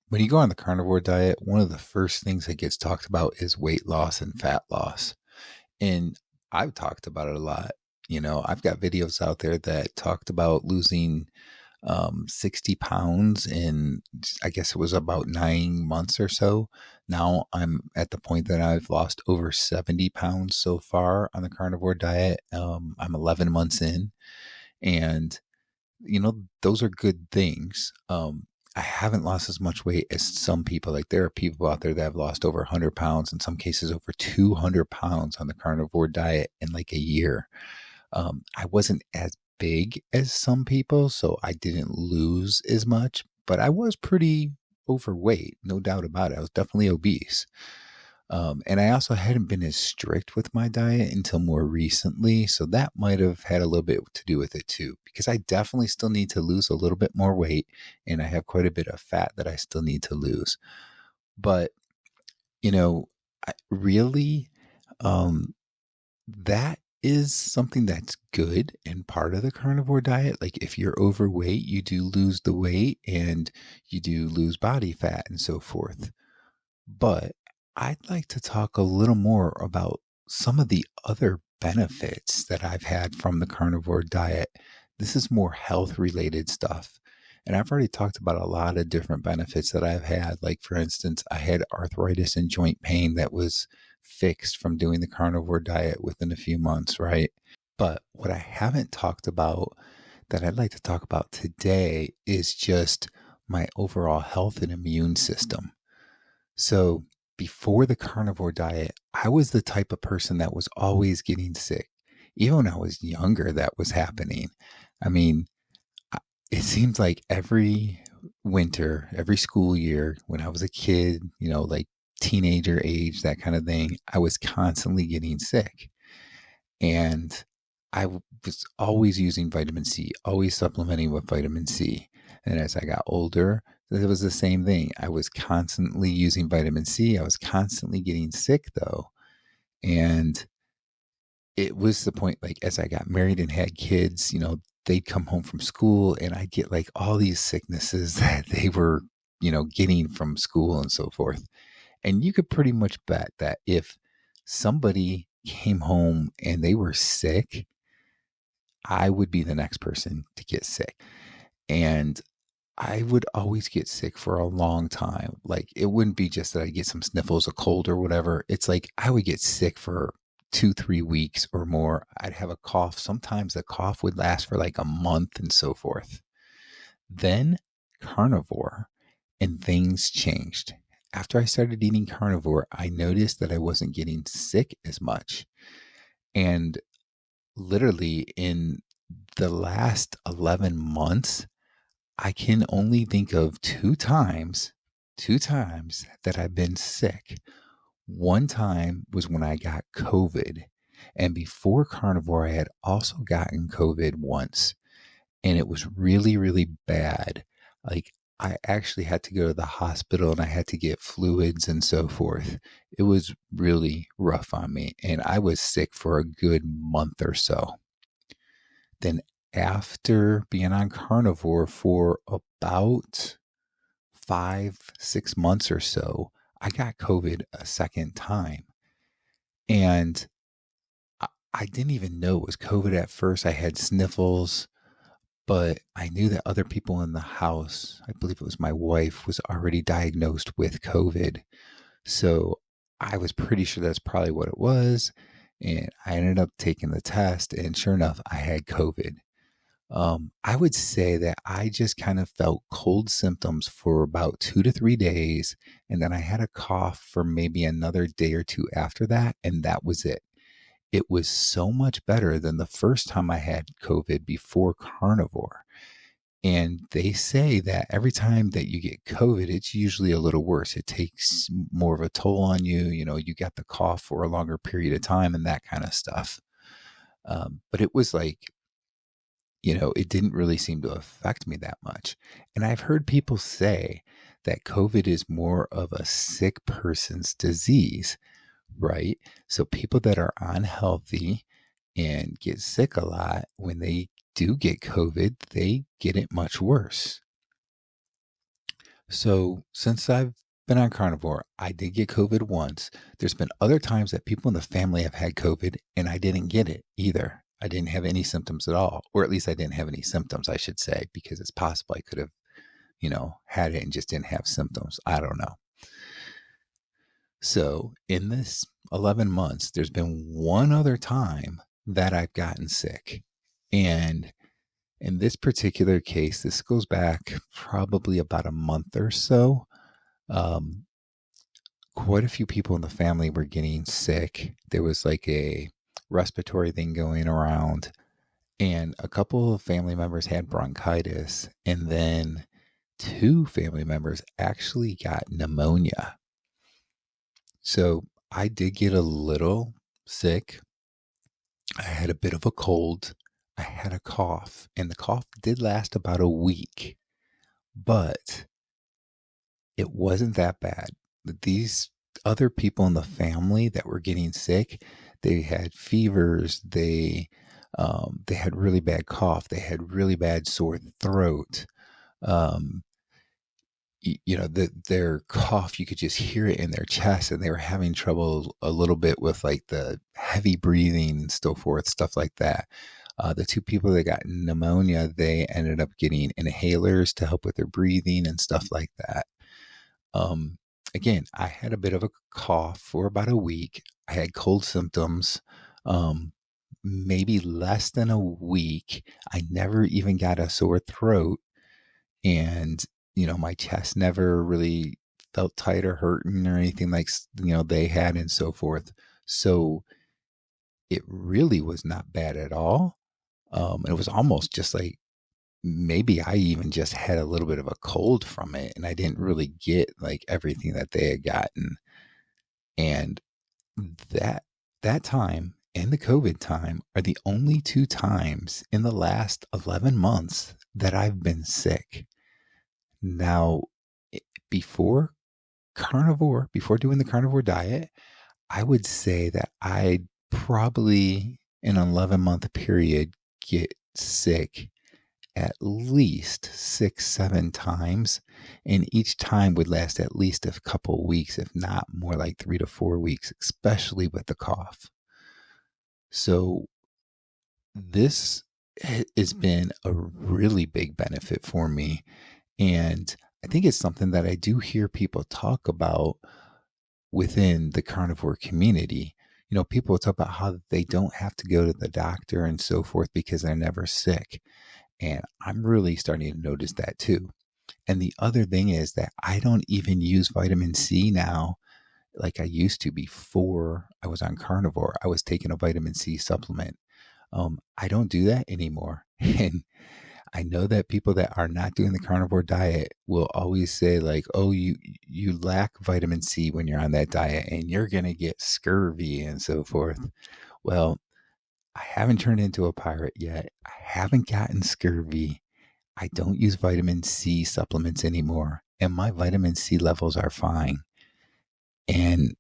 When you go on the carnivore diet, one of the first things that gets talked about is weight loss and fat loss. And I've talked about it a lot. I've got videos out there that talked about losing 60 pounds in, I guess it was about 9 months or so. Now I'm at the point that I've lost over 70 pounds so far on the carnivore diet. I'm 11 months in, and those are good things. I haven't lost as much weight as some people. Like, there are people out there that have lost over 100 pounds, in some cases over 200 pounds on the carnivore diet in like a year. I wasn't as big as some people, so I didn't lose as much, but I was pretty overweight, no doubt about it. I was definitely obese. And I also hadn't been as strict with my diet until more recently. So that might have had a little bit to do with it too, because I definitely still need to lose a little bit more weight, and I have quite a bit of fat that I still need to lose. But, you know, really, um, that is something that's good and part of the carnivore diet. Like, if you're overweight, you do lose the weight and you do lose body fat and so forth. But I'd like to talk a little more about some of the other benefits that I've had from the carnivore diet. This is more health related stuff. And I've already talked about a lot of different benefits that I've had. Like, for instance, I had arthritis and joint pain that was fixed from doing the carnivore diet within a few months, right? But what I haven't talked about that I'd like to talk about today is just my overall health and immune system. So before the carnivore diet, I was the type of person that was always getting sick. Even when I was younger, that was happening. I mean, it seems like every winter, every school year, when I was a kid, like teenager age, that kind of thing, I was constantly getting sick. And I was always using vitamin C, always supplementing with vitamin C. And as I got older, it was the same thing. I was constantly using vitamin C. I was constantly getting sick though. And it was the point, like, as I got married and had kids, they'd come home from school and I'd get like all these sicknesses that they were, getting from school and so forth. And you could pretty much bet that if somebody came home and they were sick, I would be the next person to get sick. And I would always get sick for a long time. Like, it wouldn't be just that I get some sniffles, a cold or whatever. It's like I would get sick for 2, 3 weeks or more. I'd have a cough. Sometimes the cough would last for like a month and so forth. Then carnivore, and things changed. After I started eating carnivore, I noticed that I wasn't getting sick as much. And literally in the last 11 months, I can only think of two times that I've been sick. One time was when I got COVID. And before carnivore, I had also gotten COVID once. And it was really, really bad. Like, I actually had to go to the hospital and I had to get fluids and so forth. It was really rough on me. And I was sick for a good month or so. Then, after being on carnivore for about 5, 6 months or so, I got COVID a second time. And I didn't even know it was COVID at first. I had sniffles, but I knew that other people in the house, I believe it was my wife, was already diagnosed with COVID. So I was pretty sure that's probably what it was. And I ended up taking the test, and sure enough, I had COVID. I would say that I just kind of felt cold symptoms for about 2 to 3 days. And then I had a cough for maybe another day or two after that. And that was it. It was so much better than the first time I had COVID before carnivore. And they say that every time that you get COVID, it's usually a little worse. It takes more of a toll on you. You got the cough for a longer period of time and that kind of stuff. But it was like, it didn't really seem to affect me that much. And I've heard people say that COVID is more of a sick person's disease, right? So people that are unhealthy and get sick a lot, when they do get COVID, they get it much worse. So since I've been on carnivore, I did get COVID once. There's been other times that people in the family have had COVID and I didn't get it either. I didn't have any symptoms at all, or at least I didn't have any symptoms, I should say, because it's possible I could have, had it and just didn't have symptoms. I don't know. So in this 11 months, there's been one other time that I've gotten sick. And in this particular case, this goes back probably about a month or so. Um, Quite a few people in the family were getting sick. There was like a respiratory thing going around, and a couple of family members had bronchitis, and then two family members actually got pneumonia. So I did get a little sick. I had a bit of a cold. I had a cough, and the cough did last about a week, but it wasn't that bad. These other people in the family that were getting sick, they had fevers, they had really bad cough, they had really bad sore throat. Um, their cough, you could just hear it in their chest, and they were having trouble a little bit with like the heavy breathing and so forth, stuff like that. The two people that got pneumonia, they ended up getting inhalers to help with their breathing and stuff like that. Um, Again, I had a bit of a cough for about a week. I had cold symptoms, maybe less than a week. I never even got a sore throat, and my chest never really felt tight or hurting or anything like they had and so forth. So it really was not bad at all. It was almost just like maybe I even just had a little bit of a cold from it and I didn't really get like everything that they had gotten. And that that time and the COVID time are the only two times in the last 11 months that I've been sick. Now, before before doing the carnivore diet, I would say that I'd probably in an 11-month period get sick at least 6, 7 times. And each time would last at least a couple weeks, if not more like 3 to 4 weeks, especially with the cough. So this has been a really big benefit for me. And I think it's something that I do hear people talk about within the carnivore community. People talk about how they don't have to go to the doctor and so forth because they're never sick. And I'm really starting to notice that too. And the other thing is that I don't even use vitamin C now like I used to before I was on carnivore. I was taking a vitamin C supplement. I don't do that anymore. And I know that people that are not doing the carnivore diet will always say like, "Oh, you lack vitamin C when you're on that diet and you're going to get scurvy and so forth." Well, I haven't turned into a pirate yet. I haven't gotten scurvy. I don't use vitamin C supplements anymore, and my vitamin C levels are fine. And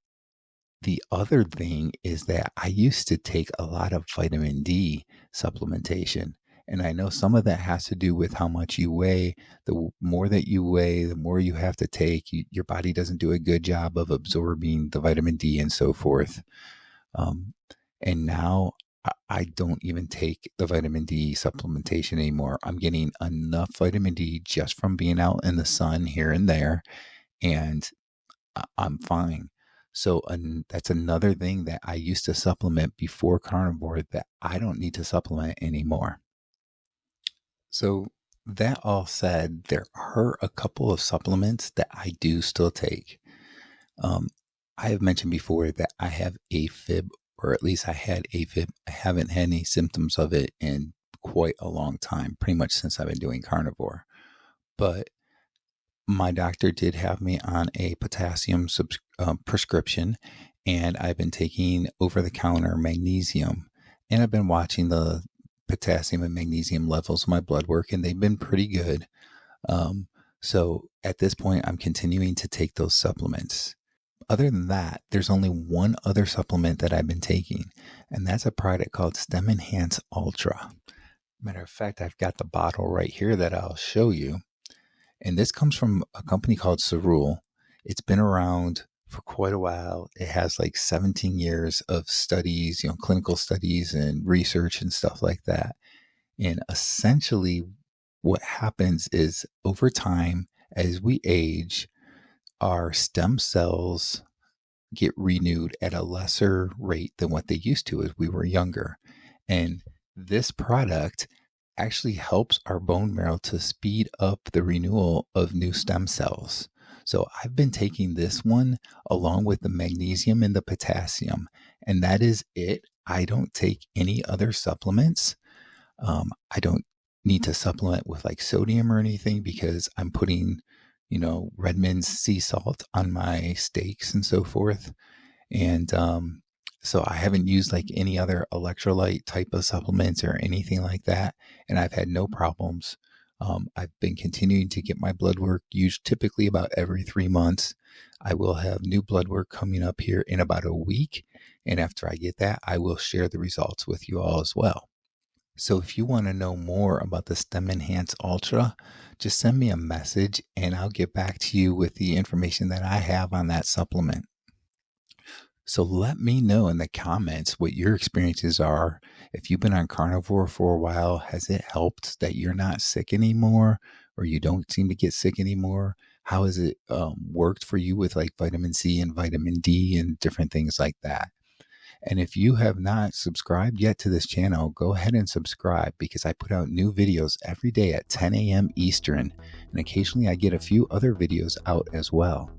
the other thing is that I used to take a lot of vitamin D supplementation. And I know some of that has to do with how much you weigh. The more that you weigh, the more you have to take. Your body doesn't do a good job of absorbing the vitamin D and so forth. Um, and now I don't even take the vitamin D supplementation anymore. I'm getting enough vitamin D just from being out in the sun here and there. And I'm fine. So that's another thing that I used to supplement before carnivore that I don't need to supplement anymore. So that all said, there are a couple of supplements that I do still take. Um, I have mentioned before that I have AFib, or at least I had AFib. I haven't had any symptoms of it in quite a long time, pretty much since I've been doing carnivore. But my doctor did have me on a potassium prescription, and I've been taking over-the-counter magnesium, and I've been watching the potassium and magnesium levels of my blood work, and they've been pretty good. Um, so at this point, I'm continuing to take those supplements. Other than that, there's only one other supplement that I've been taking, and that's a product called Stem Enhance Ultra. Matter of fact, I've got the bottle right here that I'll show you. And this comes from a company called Cerule. It's been around for quite a while. It has like 17 years of studies, clinical studies and research and stuff like that. And essentially, what happens is over time, as we age, our stem cells get renewed at a lesser rate than what they used to as we were younger. And this product actually helps our bone marrow to speed up the renewal of new stem cells. So I've been taking this one along with the magnesium and the potassium, and that is it. I don't take any other supplements. I don't need to supplement with like sodium or anything because I'm putting, Redmond's sea salt on my steaks and so forth. And so I haven't used like any other electrolyte type of supplements or anything like that. And I've had no problems. I've been continuing to get my blood work used typically about every 3 months. I will have new blood work coming up here in about a week. And after I get that, I will share the results with you all as well. So if you want to know more about the Stem Enhance Ultra, just send me a message and I'll get back to you with the information that I have on that supplement. So let me know in the comments what your experiences are. If you've been on carnivore for a while, has it helped that you're not sick anymore or you don't seem to get sick anymore? How has it worked for you with like vitamin C and vitamin D and different things like that? And if you have not subscribed yet to this channel, go ahead and subscribe because I put out new videos every day at 10 a.m. Eastern, and occasionally I get a few other videos out as well.